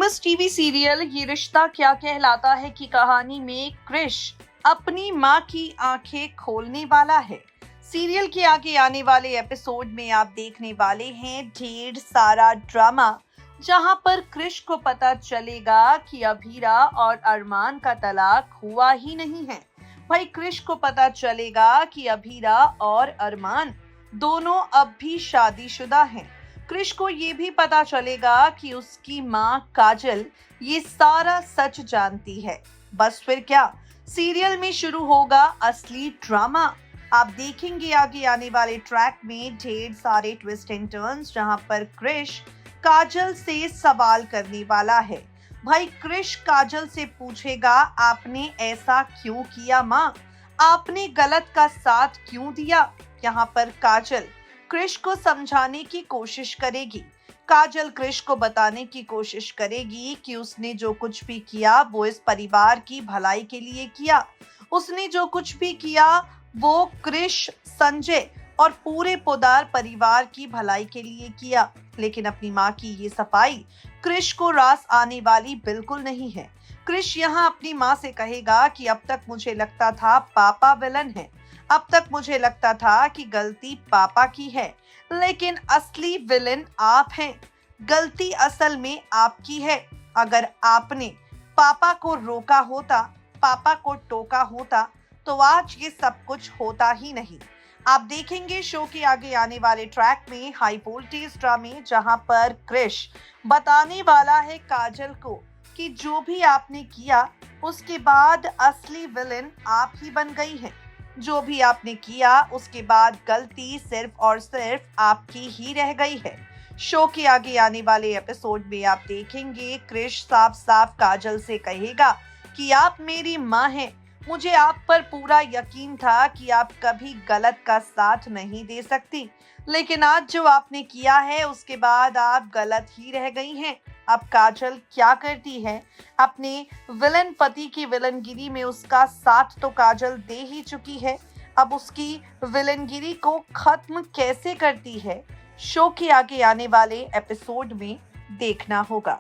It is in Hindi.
फेमस टीवी सीरियल ये रिश्ता क्या कहलाता है की कहानी में क्रिश अपनी माँ की आंखें खोलने वाला है। सीरियल के आगे आने वाले एपिसोड में आप देखने वाले हैं ढेर सारा ड्रामा, जहां पर क्रिश को पता चलेगा कि अभीरा और अरमान का तलाक हुआ ही नहीं है। भाई क्रिश को पता चलेगा कि अभीरा और अरमान दोनों अब भी शादीशुदा हैं। क्रिश को ये भी पता चलेगा कि उसकी माँ काजल ये सारा सच जानती है। बस फिर क्या, सीरियल में शुरू होगा असली ड्रामा। आप देखेंगे आगे आने वाले ट्रैक में ढेर सारे ट्विस्ट एंड टर्न्स, जहां पर क्रिश काजल से सवाल करने वाला है। भाई क्रिश काजल से पूछेगा, आपने ऐसा क्यों किया माँ, आपने गलत का साथ क्यों दिया। यहाँ पर काजल क्रिश को समझाने की कोशिश करेगी। काजल क्रिश को बताने की कोशिश करेगी कि उसने जो कुछ भी किया वो इस परिवार की भलाई के लिए किया। उसने जो कुछ भी किया वो क्रिश, संजय और पूरे पोदार परिवार की भलाई के लिए किया। लेकिन अपनी माँ की ये सफाई क्रिश को रास आने वाली बिल्कुल नहीं है। क्रिश यहाँ अपनी माँ से कहेगा कि अब तक मुझे लगता था पापा विलन है, अब तक मुझे लगता था कि गलती पापा की है, लेकिन असली विलेन आप हैं। गलती असल में आपकी है। अगर आपने पापा को रोका होता, पापा को टोका होता, तो आज ये सब कुछ होता ही नहीं। आप देखेंगे शो के आगे आने वाले ट्रैक में हाई वोल्टेज ड्रामे, जहां पर क्रिश बताने वाला है काजल को कि जो भी आपने किया उसके बाद असली विलेन आप ही बन गई हैं। जो भी आपने किया उसके बाद गलती सिर्फ और सिर्फ आपकी ही रह गई है। शो के आगे आने वाले एपिसोड में आप देखेंगे क्रिश साफ साफ काजल से कहेगा कि आप मेरी माँ हैं, मुझे आप पर पूरा यकीन था कि आप कभी गलत का साथ नहीं दे सकती, लेकिन आज जो आपने किया है उसके बाद आप गलत ही रह गई हैं। अब काजल क्या करती है, अपने विलन पति की विलनगिरी में उसका साथ तो काजल दे ही चुकी है, अब उसकी विलनगिरी को खत्म कैसे करती है, शो के आगे आने वाले एपिसोड में देखना होगा।